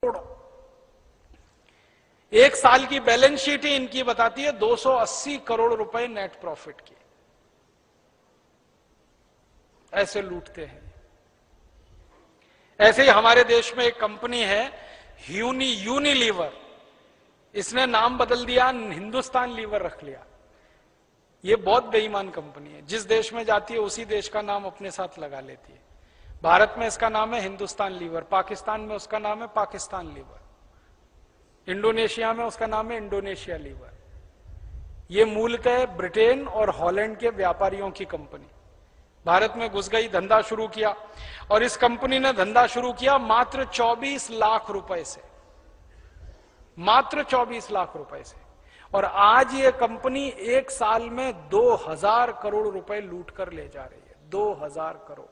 करोड़। एक साल की बैलेंस शीट ही इनकी बताती है 280 करोड़ रुपए नेट प्रॉफिट की। ऐसे लूटते हैं। ऐसे ही हमारे देश में एक कंपनी है यूनिलीवर, इसने नाम बदल दिया, हिंदुस्तान लीवर रख लिया। ये बहुत बेईमान कंपनी है, जिस देश में जाती है उसी देश का नाम अपने साथ लगा लेती है। भारत में इसका नाम है हिंदुस्तान लीवर, पाकिस्तान में उसका नाम है पाकिस्तान लीवर, इंडोनेशिया में उसका नाम है इंडोनेशिया लीवर। ये मूलतः ब्रिटेन और हॉलैंड के व्यापारियों की कंपनी भारत में घुस गई, धंधा शुरू किया, और इस कंपनी ने धंधा शुरू किया मात्र 24 लाख रुपए से, मात्र 24 लाख रुपए से। और आज ये कंपनी एक साल में 2000 करोड़ रुपए लूट कर ले जा रही है। 2000 करोड़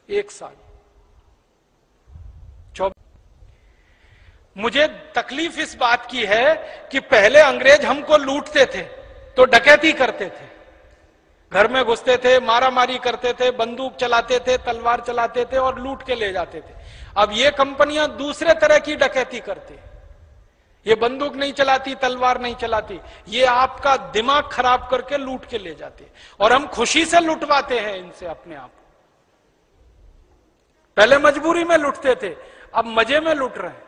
एक साल। मुझे तकलीफ इस बात की है कि पहले अंग्रेज हमको लूटते थे तो डकैती करते थे, घर में घुसते थे, मारामारी करते थे, बंदूक चलाते थे, तलवार चलाते थे और लूट के ले जाते थे। अब ये कंपनियां दूसरे तरह की डकैती करती है। ये बंदूक नहीं चलाती, तलवार नहीं चलाती, ये आपका दिमाग खराब करके लूट के ले जाती है, और हम खुशी से लुटवाते हैं इनसे अपने आप। पहले मजबूरी में लुटते थे, अब मजे में लुट रहे हैं।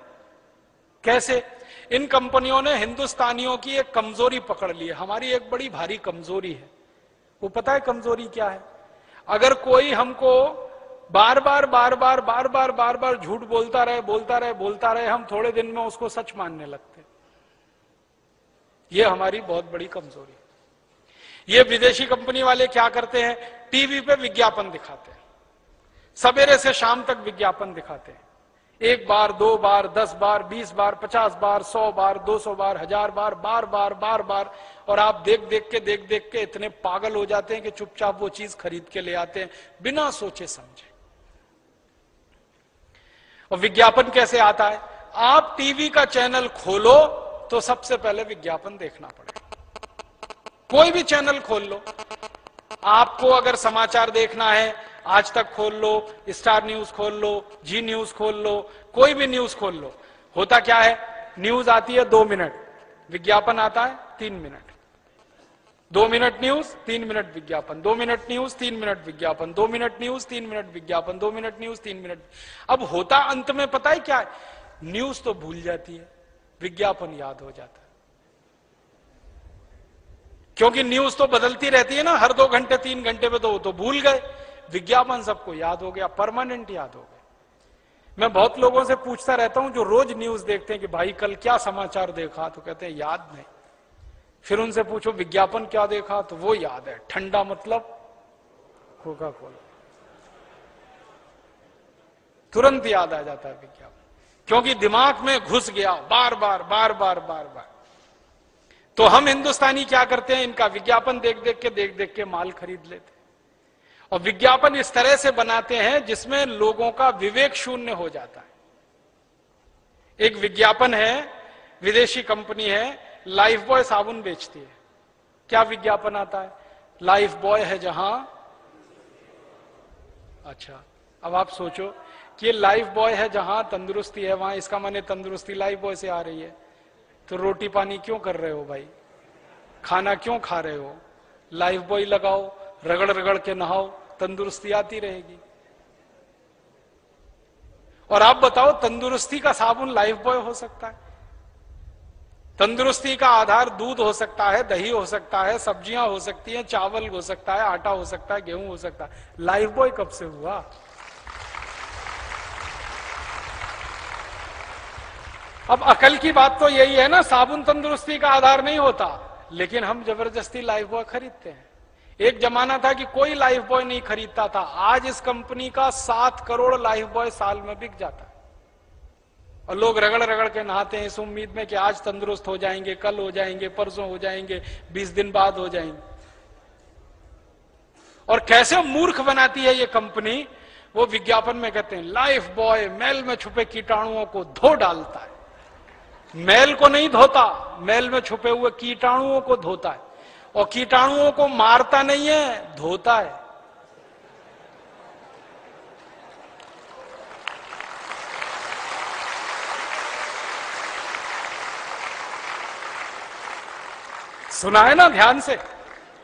कैसे? इन कंपनियों ने हिंदुस्तानियों की एक कमजोरी पकड़ ली है। हमारी एक बड़ी भारी कमजोरी है, वो पता है कमजोरी क्या है? अगर कोई हमको बार बार झूठ बोलता रहे, हम थोड़े दिन में उसको सच मानने लगते। ये हमारी बहुत बड़ी कमजोरी है। ये विदेशी कंपनी वाले क्या करते हैं? टीवी पे विज्ञापन दिखाते हैं, सवेरे से शाम तक विज्ञापन दिखाते हैं। 1 बार, 2 बार, 10 बार, 20 बार, 50 बार, 100 बार, 200 बार, 1000 बार, बार, और आप देख देख के इतने पागल हो जाते हैं कि चुपचाप वो चीज खरीद के ले आते हैं बिना सोचे समझे। और विज्ञापन कैसे आता है? आप टीवी का चैनल खोलो तो सबसे पहले विज्ञापन देखना पड़ेगा। कोई भी चैनल खोल लो, आपको अगर समाचार देखना है, आज तक खोल लो, स्टार न्यूज खोल लो, जी न्यूज खोल लो, कोई भी न्यूज खोल लो, होता क्या है? न्यूज आती है 2 मिनट, विज्ञापन आता है 3 मिनट। 2 मिनट न्यूज, 3 मिनट विज्ञापन, 2 मिनट न्यूज, 3 मिनट विज्ञापन, 2 मिनट न्यूज, 3 मिनट विज्ञापन, 2 मिनट न्यूज, 3 मिनट। अब होता अंत में पता है क्या है? न्यूज तो भूल जाती है, विज्ञापन याद हो जाता है। क्योंकि न्यूज तो बदलती रहती है ना, हर 2 घंटे 3 घंटे में तो भूल गए। विज्ञापन सबको याद हो गया, परमानेंट याद हो गया। मैं बहुत लोगों से पूछता रहता हूं जो रोज न्यूज देखते हैं कि भाई कल क्या समाचार देखा, तो कहते हैं याद नहीं। फिर उनसे पूछो विज्ञापन क्या देखा, तो वो याद है, ठंडा मतलब कोका कोला, तुरंत याद आ जाता है विज्ञापन, क्योंकि दिमाग में घुस गया बार बार। तो हम हिंदुस्तानी क्या करते हैं? इनका विज्ञापन देख देख के माल खरीद लेते हैं, और विज्ञापन इस तरह से बनाते हैं जिसमें लोगों का विवेक शून्य हो जाता है। एक विज्ञापन है, विदेशी कंपनी है, लाइफ बॉय साबुन बेचती है। क्या विज्ञापन आता है? लाइफ बॉय है जहां। अच्छा, अब आप सोचो कि ये लाइफ बॉय है जहां तंदुरुस्ती है वहां, इसका माने तंदुरुस्ती लाइफ बॉय से आ रही है। तो रोटी पानी क्यों कर रहे हो भाई? खाना क्यों खा रहे हो? लाइफ बॉय लगाओ, रगड़ रगड़ के नहाओ, तंदुरुस्ती आती रहेगी। और आप बताओ, तंदुरुस्ती का साबुन लाइफ बॉय हो सकता है? तंदुरुस्ती का आधार दूध हो सकता है, दही हो सकता है, सब्जियां हो सकती हैं, चावल हो सकता है, आटा हो सकता है, गेहूं हो सकता है। लाइफ बॉय कब से हुआ? अब अकल की बात तो यही है ना, साबुन तंदुरुस्ती का आधार नहीं होता, लेकिन हम जबरदस्ती लाइफ बॉय खरीदते हैं। एक जमाना था कि कोई लाइफ बॉय नहीं खरीदता था, आज इस कंपनी का 7 करोड़ लाइफ बॉय साल में बिक जाता है, और लोग रगड़ रगड़ के नहाते हैं इस उम्मीद में कि आज तंदुरुस्त हो जाएंगे, कल हो जाएंगे, परसों हो जाएंगे, 20 दिन बाद हो जाएंगे। और कैसे मूर्ख बनाती है ये कंपनी, वो विज्ञापन में कहते हैं लाइफ बॉय मैल में छुपे कीटाणुओं को धो डालता है। मैल को नहीं धोता, मैल में छुपे हुए कीटाणुओं को धोता है, और कीटाणुओं को मारता नहीं है, धोता है। सुना है ना ध्यान से?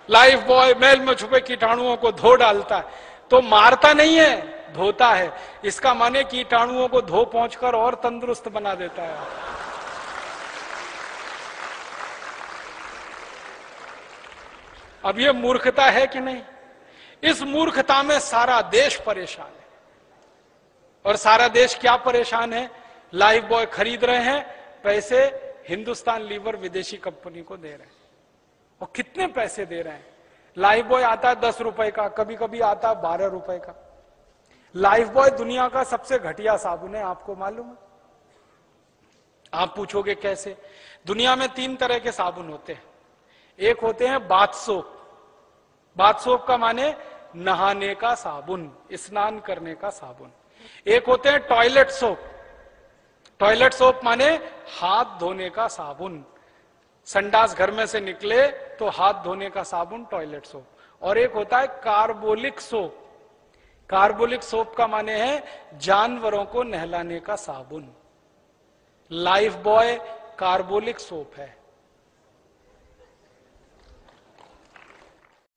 लाइफ बॉय मैल में छुपे कीटाणुओं को धो डालता है, तो मारता नहीं है, धोता है। इसका माने कीटाणुओं को धो पहुंचकर और तंदुरुस्त बना देता है। अब ये मूर्खता है कि नहीं? इस मूर्खता में सारा देश परेशान है। और सारा देश क्या परेशान है? लाइफ बॉय खरीद रहे हैं, पैसे हिंदुस्तान लीवर विदेशी कंपनी को दे रहे हैं। और कितने पैसे दे रहे हैं? लाइफ बॉय आता है 10 रुपए का, कभी कभी आता है 12 रुपए का। लाइफ बॉय दुनिया का सबसे घटिया साबुन है, आपको मालूम है? आप पूछोगे कैसे? दुनिया में 3 तरह के साबुन होते हैं। एक होते हैं बाथ सोप। बाथ सोप का माने नहाने का साबुन, स्नान करने का साबुन। एक होते हैं टॉयलेट सोप। टॉयलेट सोप माने हाथ धोने का साबुन। संडास घर में से निकले तो हाथ धोने का साबुन, टॉयलेट सोप। और एक होता है कार्बोलिक सोप। कार्बोलिक सोप का माने है जानवरों को नहलाने का साबुन। लाइफ बॉय कार्बोलिक सोप है।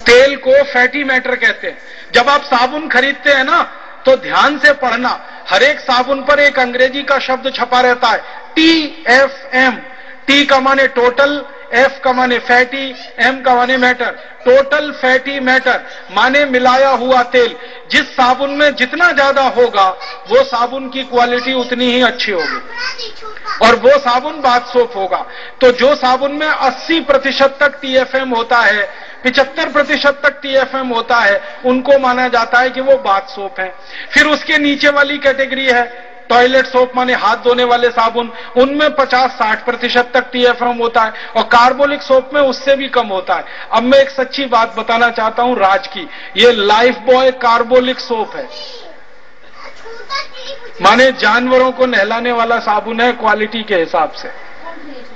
तेल को फैटी मैटर कहते हैं। जब आप साबुन खरीदते हैं ना, तो ध्यान से पढ़ना, हर एक साबुन पर एक अंग्रेजी का शब्द छपा रहता है, TFM। टी का माने टोटल, एफ का माने फैटी, एम का माने मैटर। टोटल फैटी मैटर माने मिलाया हुआ तेल। जिस साबुन में जितना ज्यादा होगा, वो साबुन की क्वालिटी उतनी ही अच्छी होगी, और वो साबुन बाथ सोप होगा। तो जो साबुन में 80% तक TFM होता है, 75% तक TFM होता है, उनको माना जाता है कि वो बाथ सोप है। फिर उसके नीचे वाली कैटेगरी है टॉयलेट सोप, माने हाथ धोने वाले साबुन। उनमें 50-60% तक TFM होता है, और कार्बोलिक सोप में उससे भी कम होता है। अब मैं एक सच्ची बात बताना चाहता हूं राज की, ये लाइफ बॉय कार्बोलिक सोप है, माने जानवरों को नहलाने वाला साबुन है क्वालिटी के हिसाब से।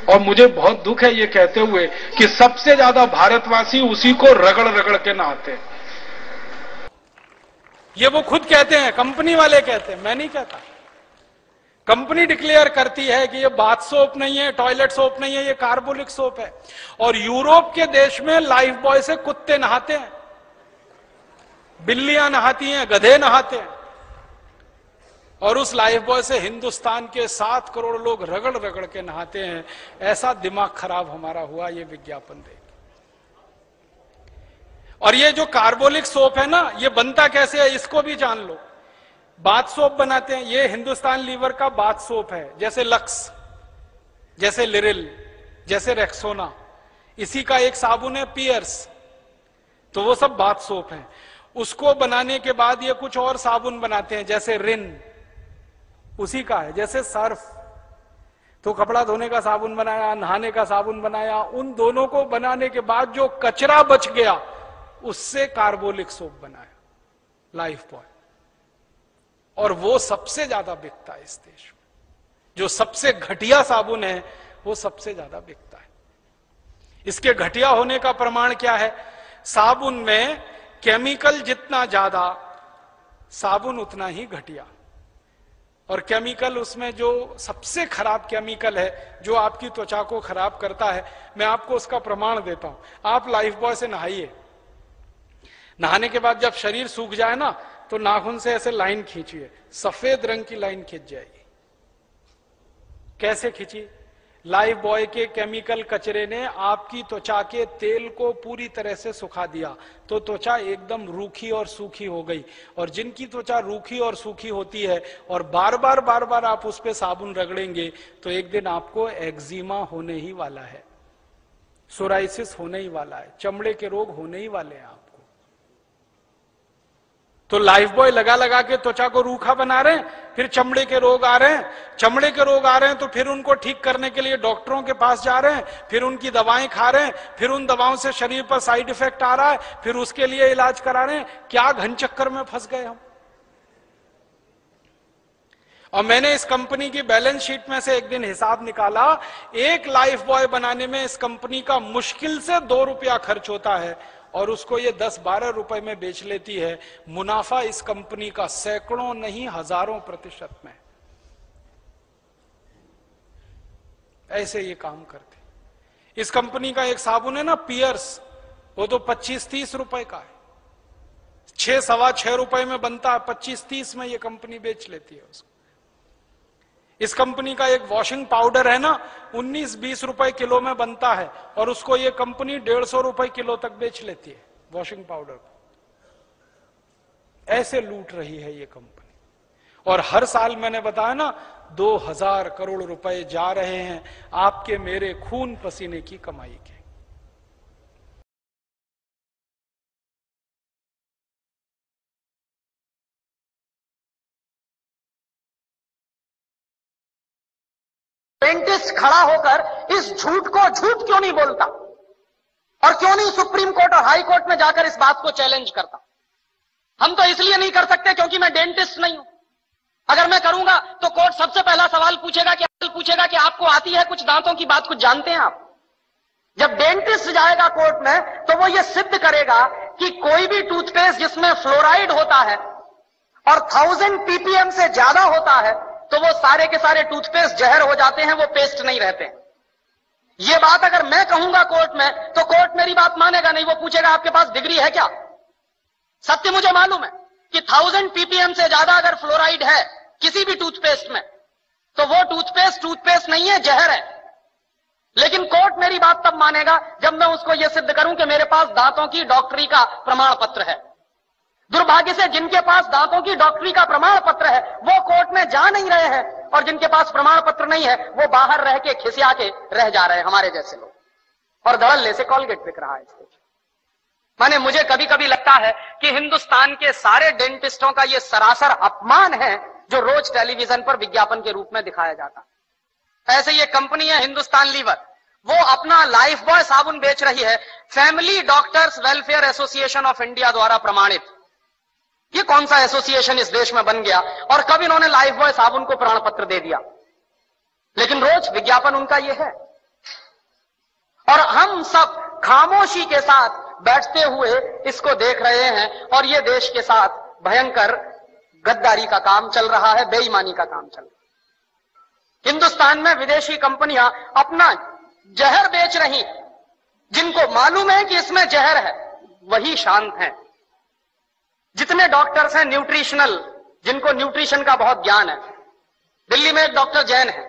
और मुझे बहुत दुख है ये कहते हुए कि सबसे ज्यादा भारतवासी उसी को रगड़ रगड़ के नहाते हैं। ये वो खुद कहते हैं, कंपनी वाले कहते हैं, मैं नहीं कहता। कंपनी डिक्लेयर करती है कि ये बाथ सोप नहीं है, टॉयलेट सोप नहीं है, ये कार्बोलिक सोप है। और यूरोप के देश में लाइफ बॉय से कुत्ते नहाते हैं, बिल्लियां नहाती हैं, गधे नहाते हैं। और उस लाइफ बॉय से हिंदुस्तान के 7 करोड़ लोग रगड़ रगड़ के नहाते हैं। ऐसा दिमाग खराब हमारा हुआ ये विज्ञापन देख। और ये जो कार्बोलिक सोप है ना, ये बनता कैसे है इसको भी जान लो। बाथ सोप बनाते हैं, ये हिंदुस्तान लीवर का बाथ सोप है, जैसे लक्स, जैसे लिरिल, जैसे रेक्सोना। इसी का एक साबुन है पियर्स, तो वो सब बाथ सोप है। उसको बनाने के बाद ये कुछ और साबुन बनाते हैं, जैसे रिन, उसी का है, जैसे सर्फ। तो कपड़ा धोने का साबुन बनाया, नहाने का साबुन बनाया। उन दोनों को बनाने के बाद जो कचरा बच गया, उससे कार्बोलिक सोप बनाया लाइफ बॉय। और वो सबसे ज्यादा बिकता है इस देश में। जो सबसे घटिया साबुन है, वो सबसे ज्यादा बिकता है। इसके घटिया होने का प्रमाण क्या है? साबुन में केमिकल जितना ज्यादा, साबुन उतना ही घटिया। और केमिकल, उसमें जो सबसे खराब केमिकल है, जो आपकी त्वचा को खराब करता है, मैं आपको उसका प्रमाण देता हूं। आप लाइफ बॉय से नहाइए, नहाने के बाद जब शरीर सूख जाए ना, तो नाखून से ऐसे लाइन खींचिए, सफेद रंग की लाइन खींच जाएगी। कैसे खींची? लाइफ बॉय के केमिकल कचरे ने आपकी त्वचा के तेल को पूरी तरह से सुखा दिया, तो त्वचा एकदम रूखी और सूखी हो गई। और जिनकी त्वचा रूखी और सूखी होती है और बार बार आप उस पर साबुन रगड़ेंगे, तो एक दिन आपको एक्जिमा होने ही वाला है, सोराइसिस होने ही वाला है, चमड़े के रोग होने ही वाले हैं आपको। तो लाइफ बॉय लगा लगा के त्वचा को रूखा बना रहे हैं, फिर चमड़े के रोग आ रहे हैं। चमड़े के रोग आ रहे हैं तो फिर उनको ठीक करने के लिए डॉक्टरों के पास जा रहे हैं, फिर उनकी दवाएं खा रहे हैं, फिर उन दवाओं से शरीर पर साइड इफेक्ट आ रहा है, फिर उसके लिए इलाज करा रहे हैं। क्या घन चक्कर में फंस गए हम। और मैंने इस कंपनी की बैलेंस शीट में से एक दिन हिसाब निकाला, एक लाइफ बॉय बनाने में इस कंपनी का मुश्किल से 2 रुपया खर्च होता है, और उसको ये 10-12 रुपए में बेच लेती है। मुनाफा इस कंपनी का सैकड़ों नहीं हजारों % में। ऐसे ये काम करते। इस कंपनी का एक साबुन है ना पियर्स, वो तो 25-30 रुपए का है, 6-6.25 रुपए में बनता है, 25-30 में ये कंपनी बेच लेती है उसको। इस कंपनी का एक वॉशिंग पाउडर है ना, 19-20 रुपए किलो में बनता है, और उसको ये कंपनी 150 रुपए किलो तक बेच लेती है वॉशिंग पाउडर को। ऐसे लूट रही है ये कंपनी। और हर साल मैंने बताया ना 2000 करोड़ रुपए जा रहे हैं आपके मेरे खून पसीने की कमाई के। डेंटिस्ट खड़ा होकर इस झूठ को झूठ क्यों नहीं बोलता, और क्यों नहीं सुप्रीम कोर्ट और हाई कोर्ट में जाकर इस बात को चैलेंज करता? हम तो इसलिए नहीं कर सकते क्योंकि मैं डेंटिस्ट नहीं हूं। अगर मैं करूंगा तो कोर्ट सबसे पहला सवाल पूछेगा कि आपको आती है कुछ दांतों की बात, कुछ जानते हैं आप? जब डेंटिस्ट जाएगा कोर्ट में तो वो ये सिद्ध करेगा कि कोई भी टूथपेस्ट जिसमें फ्लोराइड होता है और 1000 ppm से ज्यादा होता है तो वो सारे के सारे टूथपेस्ट जहर हो जाते हैं, वो पेस्ट नहीं रहते। ये बात अगर मैं कहूंगा कोर्ट में तो कोर्ट मेरी बात मानेगा नहीं, वो पूछेगा आपके पास डिग्री है क्या? सत्य मुझे मालूम है कि 1000 ppm से ज्यादा अगर फ्लोराइड है किसी भी टूथपेस्ट में तो वो टूथपेस्ट नहीं है, जहर है। लेकिन कोर्ट मेरी बात तब मानेगा जब मैं उसको यह सिद्ध करूं कि मेरे पास दांतों की डॉक्टरी का प्रमाण पत्र है। दुर्भाग्य से जिनके पास दांतों की डॉक्टरी का प्रमाण पत्र है वो कोर्ट में जा नहीं रहे हैं, और जिनके पास प्रमाण पत्र नहीं है वो बाहर रह के खिसिया के रह जा रहे हैं, हमारे जैसे लोग। और धड़ल्ले से कॉलगेट बिक रहा है। माने मुझे कभी कभी लगता है कि हिंदुस्तान के सारे डेंटिस्टों का यह सरासर अपमान है जो रोज टेलीविजन पर विज्ञापन के रूप में दिखाया जाता। ऐसे ये कंपनी है हिंदुस्तान लीवर, वो अपना लाइफ बॉय साबुन बेच रही है, family doctors welfare association of India द्वारा प्रमाणित। ये कौन सा एसोसिएशन इस देश में बन गया और कब इन्होंने लाइफ बॉय साबुन को प्रमाण पत्र दे दिया? लेकिन रोज विज्ञापन उनका ये है, और हम सब खामोशी के साथ बैठते हुए इसको देख रहे हैं, और ये देश के साथ भयंकर गद्दारी का काम चल रहा है, बेईमानी का काम चल रहा है। हिंदुस्तान में विदेशी कंपनियां अपना जहर बेच रही, जिनको मालूम है कि इसमें जहर है वही शांत हैं। जितने डॉक्टर्स हैं न्यूट्रिशनल, जिनको न्यूट्रिशन का बहुत ज्ञान है, दिल्ली में एक डॉक्टर जैन है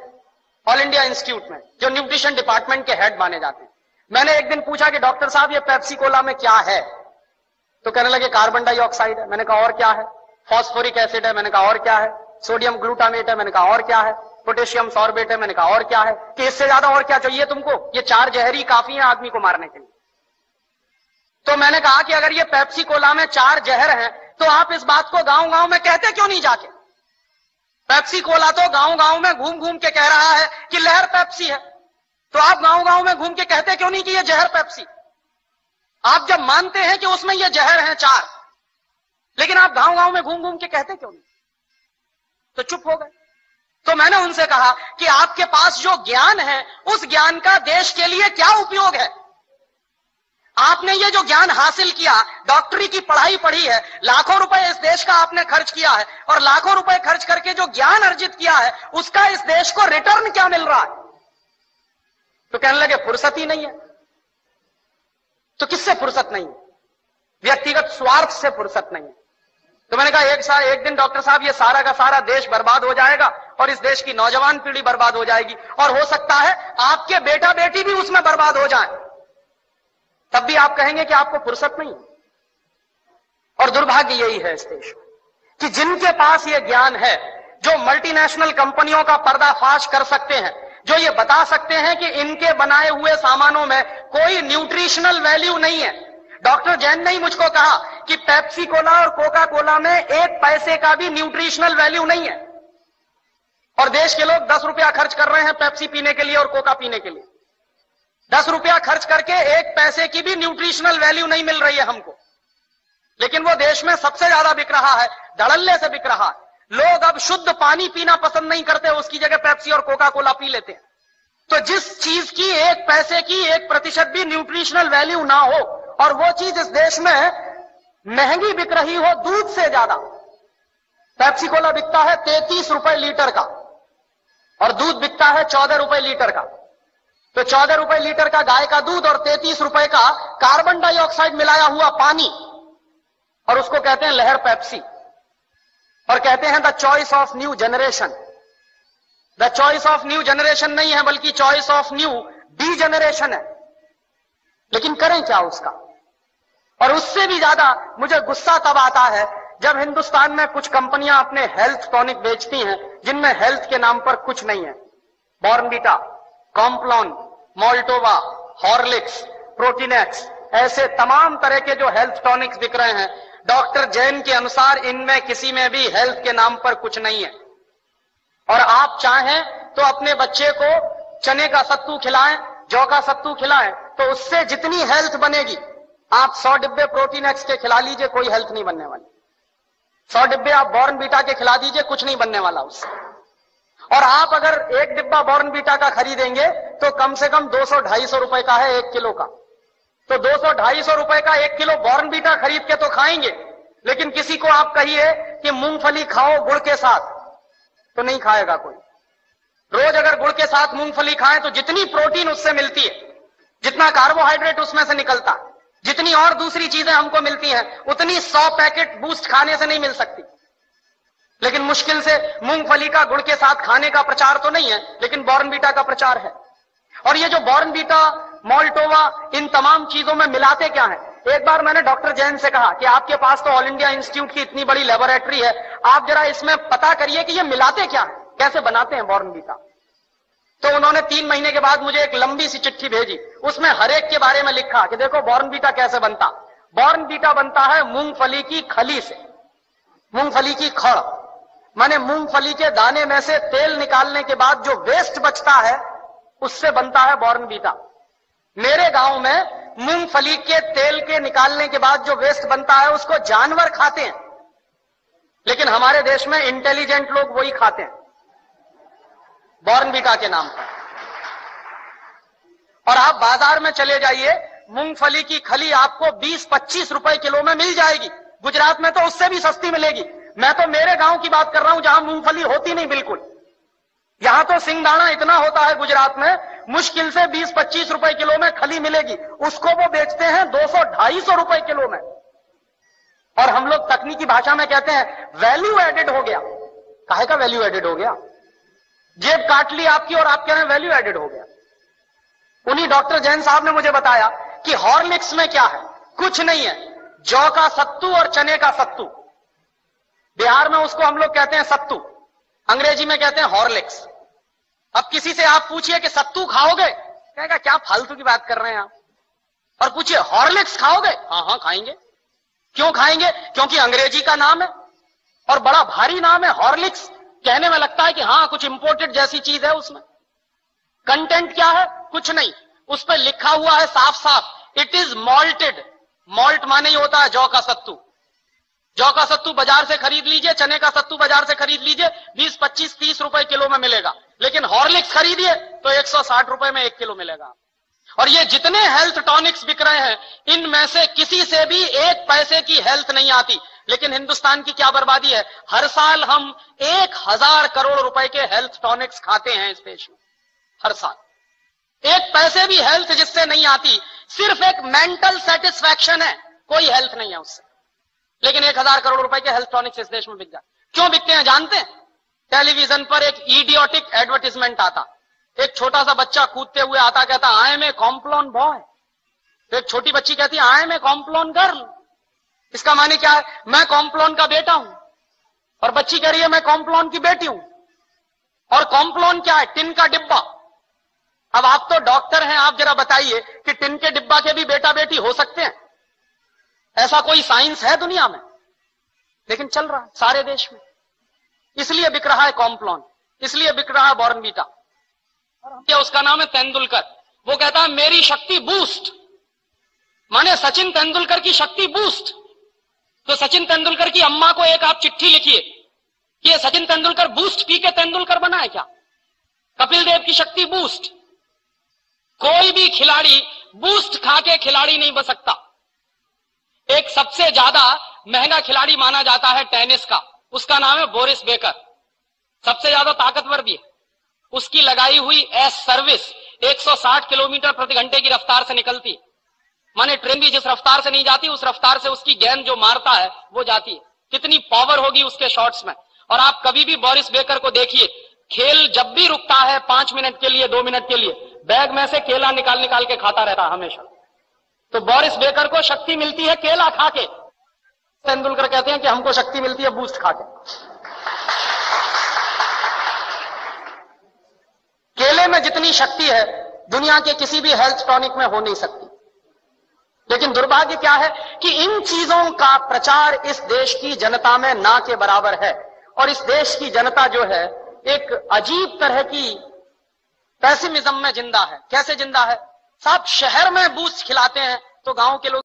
ऑल इंडिया इंस्टीट्यूट में, जो न्यूट्रिशन डिपार्टमेंट के हेड माने जाते हैं। मैंने एक दिन पूछा कि डॉक्टर साहब ये पेप्सी कोला में क्या है, तो कहने लगे कार्बन डाइऑक्साइड है। मैंने कहा और क्या है? फॉस्फोरिक एसिड है। मैंने कहा और क्या है? सोडियम ग्लूटामेट है। मैंने कहा और क्या है? पोटेशियम सॉर्बेट है। मैंने कहा और क्या है? कि इससे ज्यादा और क्या चाहिए तुमको? ये 4 जहर ही काफी है आदमी को मारने के लिए। तो मैंने कहा कि अगर ये पेप्सी कोला में 4 जहर हैं तो आप इस बात को गांव गांव में कहते क्यों नहीं जाके? पेप्सी कोला तो गांव गांव में घूम घूम के कह रहा है कि लहर पेप्सी है, तो आप गांव गांव में घूम के कहते क्यों नहीं कि ये जहर पेप्सी? आप जब मानते हैं कि उसमें ये जहर हैं 4, लेकिन आप गांव गांव में घूम घूम के कहते क्यों नहीं? तो चुप हो गए। तो मैंने उनसे कहा कि आपके पास जो ज्ञान है उस ज्ञान का देश के लिए क्या उपयोग है? आपने ये जो ज्ञान हासिल किया, डॉक्टरी की पढ़ाई पढ़ी है, लाखों रुपए इस देश का आपने खर्च किया है, और लाखों रुपए खर्च करके जो ज्ञान अर्जित किया है उसका इस देश को रिटर्न क्या मिल रहा है? तो कहने लगे फुर्सत ही नहीं है। तो किससे फुर्सत नहीं है? व्यक्तिगत स्वार्थ से फुर्सत नहीं है। तो मैंने कहा एक दिन डॉक्टर साहब ये सारा का सारा देश बर्बाद हो जाएगा और इस देश की नौजवान पीढ़ी बर्बाद हो जाएगी, और हो सकता है आपके बेटा बेटी भी उसमें बर्बाद हो जाए, तब भी आप कहेंगे कि आपको फुर्सत नहीं। और दुर्भाग्य यही है इस देश में कि जिनके पास ये ज्ञान है, जो मल्टीनेशनल कंपनियों का पर्दाफाश कर सकते हैं, जो ये बता सकते हैं कि इनके बनाए हुए सामानों में कोई न्यूट्रिशनल वैल्यू नहीं है। डॉक्टर जैन ने ही मुझको कहा कि पेप्सी कोला और कोका कोला में 1 पैसे का भी न्यूट्रिशनल वैल्यू नहीं है, और देश के लोग 10 रुपया खर्च कर रहे हैं पेप्सी पीने के लिए और कोका पीने के लिए। 10 रुपया खर्च करके 1 पैसे की भी न्यूट्रिशनल वैल्यू नहीं मिल रही है हमको, लेकिन वो देश में सबसे ज्यादा बिक रहा है, धड़ल्ले से बिक रहा है। लोग अब शुद्ध पानी पीना पसंद नहीं करते, उसकी जगह पेप्सी और कोका कोला पी लेते हैं। तो जिस चीज की 1 पैसे की 1% भी न्यूट्रिशनल वैल्यू ना हो, और वो चीज इस देश में महंगी बिक रही हो दूध से ज्यादा। पेप्सी कोला बिकता है 33 रुपए लीटर का और दूध बिकता है 14 रुपए लीटर का। तो 14 रुपए लीटर का गाय का दूध और 33 रुपए का कार्बन डाइऑक्साइड मिलाया हुआ पानी, और उसको कहते हैं लहर पेप्सी, और कहते हैं the choice of new generation. The choice of new generation नहीं है, बल्कि choice of new D generation है। लेकिन करें क्या उसका? और उससे भी ज्यादा मुझे गुस्सा तब आता है जब हिंदुस्तान में कुछ कंपनियां अपने हेल्थ टॉनिक बेचती हैं जिनमें हेल्थ के नाम पर कुछ नहीं है। Bournvita, Complan, Maltova, Horlicks, Protinex, ऐसे तमाम तरह के जो हेल्थ टॉनिक्स बिक रहे हैं, डॉक्टर जैन के अनुसार इनमें किसी में भी हेल्थ के नाम पर कुछ नहीं है। और आप चाहें तो अपने बच्चे को चने का सत्तू खिलाएं, जौ का सत्तू खिलाएं, तो उससे जितनी हेल्थ बनेगी, आप 100 डिब्बे प्रोटीनेक्स के खिला लीजिए, कोई हेल्थ नहीं बनने वाली। 100 डिब्बे आप बॉर्नवीटा के खिला दीजिए, कुछ नहीं बनने वाला उससे। और आप अगर एक डिब्बा बॉर्नवीटा का खरीदेंगे तो कम से कम 200-250 रुपए का है 1 किलो का। तो 200-250 रुपए का 1 किलो बॉर्नवीटा खरीद के तो खाएंगे, लेकिन किसी को आप कहिए कि मूंगफली खाओ गुड़ के साथ, तो नहीं खाएगा कोई। रोज अगर गुड़ के साथ मूंगफली खाएं तो जितनी प्रोटीन उससे मिलती है, जितना कार्बोहाइड्रेट उसमें से निकलता, जितनी और दूसरी चीजें हमको मिलती हैं, उतनी 100 पैकेट बूस्ट खाने से नहीं मिल सकती। लेकिन मुश्किल से मूंगफली का गुड़ के साथ खाने का प्रचार तो नहीं है, लेकिन बॉर्नवीटा का प्रचार है। और ये जो बॉर्नवीटा, मोल्टोवा, इन तमाम चीजों में मिलाते क्या है? एक बार मैंने डॉक्टर जैन से कहा कि आपके पास तो ऑल इंडिया इंस्टीट्यूट की इतनी बड़ी लेबोरेटरी है, आप जरा इसमें पता करिए कि ये मिलाते क्या है, कैसे बनाते हैं बॉर्नवीटा। तो उन्होंने 3 महीने के बाद मुझे एक लंबी सी चिट्ठी भेजी, उसमें हर एक के बारे में लिखा कि देखो बॉर्नवीटा कैसे बनता। बॉर्नवीटा बनता है मूंगफली की खली से, मूंगफली की खड़, माने मूंगफली के दाने में से तेल निकालने के बाद जो वेस्ट बचता है उससे बनता है बॉर्नवीटा। मेरे गांव में मूंगफली के तेल के निकालने के बाद जो वेस्ट बनता है उसको जानवर खाते हैं, लेकिन हमारे देश में इंटेलिजेंट लोग वही खाते हैं बॉर्नवीटा के नाम पर। और आप बाजार में चले जाइए, मूंगफली की खली आपको 20-25 रुपए किलो में मिल जाएगी। गुजरात में तो उससे भी सस्ती मिलेगी। मैं तो मेरे गांव की बात कर रहा हूं जहां मूंगफली होती नहीं बिल्कुल। यहां तो सिंगदाना इतना होता है गुजरात में, मुश्किल से 20-25 रुपए किलो में खली मिलेगी, उसको वो बेचते हैं 200-250 रुपए किलो में। और हम लोग तकनीकी भाषा में कहते हैं वैल्यू एडेड हो गया। काहे का वैल्यू एडेड हो गया? जेब काट ली आपकी और आप कह रहे हैं वैल्यू एडेड हो गया। उन्हीं डॉक्टर जैन साहब ने मुझे बताया कि हॉर्लिक्स में क्या है, कुछ नहीं है, जौ का सत्तू और चने का सत्तू। बिहार में उसको हम लोग कहते हैं सत्तू, अंग्रेजी में कहते हैं हॉर्लिक्स। अब किसी से आप पूछिए कि सत्तू खाओगे, कहेगा क्या फालतू की बात कर रहे हैं आप। और पूछिए हॉर्लिक्स खाओगे, हाँ हाँ खाएंगे। क्यों खाएंगे? क्योंकि अंग्रेजी का नाम है और बड़ा भारी नाम है हॉर्लिक्स। कहने में लगता है कि हाँ कुछ इंपोर्टेड जैसी चीज है। उसमें कंटेंट क्या है? कुछ नहीं। उस पर लिखा हुआ है साफ साफ, इट इज मॉल्टेड। मॉल्ट माने ही होता है जौ का सत्तू। जौ का सत्तू बाजार से खरीद लीजिए, चने का सत्तू बाजार से खरीद लीजिए, 20-25-30 रुपए किलो में मिलेगा। लेकिन हॉर्लिक्स खरीदिए तो 160 रुपए में 1 किलो मिलेगा। और ये जितने हेल्थ टॉनिक्स बिक रहे हैं, इनमें से किसी से भी 1 पैसे की हेल्थ नहीं आती। लेकिन हिंदुस्तान की क्या बर्बादी है, हर साल हम 1000 करोड़ रुपए के हेल्थ टॉनिक्स खाते हैं इस देश में। हर साल 1 पैसे भी हेल्थ जिससे नहीं आती, सिर्फ एक मेंटल सेटिस्फैक्शन है, कोई हेल्थ नहीं है उससे। लेकिन 1000 करोड़ रुपए के हेल्थ टॉनिक्स इस देश में बिक जाते। क्यों बिकते हैं जानते हैं? टेलीविजन पर एक इडियोटिक एडवर्टीजमेंट आता, एक छोटा सा बच्चा कूदते हुए आता, कहता I am a Complan boy. तो एक छोटी बच्ची कहती है I am a Complan girl. इसका माने क्या है? मैं कॉम्प्लॉन का बेटा हूं। और बच्ची कह रही है मैं कॉम्प्लॉन की बेटी हूं। और कॉम्प्लॉन क्या है? टिन का डिब्बा। अब आप तो डॉक्टर हैं, आप जरा बताइए कि टिन के डिब्बा के भी बेटा बेटी हो सकते हैं? ऐसा कोई साइंस है दुनिया में? लेकिन चल रहा है सारे देश में। इसलिए बिक रहा है कॉम्प्लॉन, इसलिए बिक रहा है बॉर्नवीटा। और उसका नाम है तेंदुलकर। वो कहता है मेरी शक्ति बूस्ट, माने सचिन तेंदुलकर की शक्ति बूस्ट। तो सचिन तेंदुलकर की अम्मा को एक आप चिट्ठी लिखिए कि ये सचिन तेंदुलकर बूस्ट पी के तेंदुलकर बना है क्या? कपिल देव की शक्ति बूस्ट। कोई भी खिलाड़ी बूस्ट खा के खिलाड़ी नहीं बन सकता। एक सबसे ज्यादा महंगा खिलाड़ी माना जाता है टेनिस का, उसका नाम है बोरिस बेकर। सबसे ज्यादा ताकतवर भी है। उसकी लगाई हुई एस सर्विस 160 किलोमीटर प्रति घंटे की रफ्तार से निकलती। माने ट्रेन भी जिस रफ्तार से नहीं जाती उस रफ्तार से उसकी गेंद जो मारता है वो जाती है। कितनी पावर होगी उसके शॉट्स में। और आप कभी भी बोरिस बेकर को देखिए, खेल जब भी रुकता है 5 मिनट के लिए 2 मिनट के लिए, बैग में से केला निकाल निकाल के खाता रहता हमेशा। तो बोरिस बेकर को शक्ति मिलती है केला खा के। तेंदुलकर कहते हैं कि हमको शक्ति मिलती है बूस्ट खा के। केले में जितनी शक्ति है दुनिया के किसी भी हेल्थ टॉनिक में हो नहीं सकती। लेकिन दुर्भाग्य क्या है कि इन चीजों का प्रचार इस देश की जनता में ना के बराबर है। और इस देश की जनता जो है एक अजीब तरह की पेसिमिज्म में जिंदा है। कैसे जिंदा है साहब? शहर में बूस्ट खिलाते हैं तो गांव के लोग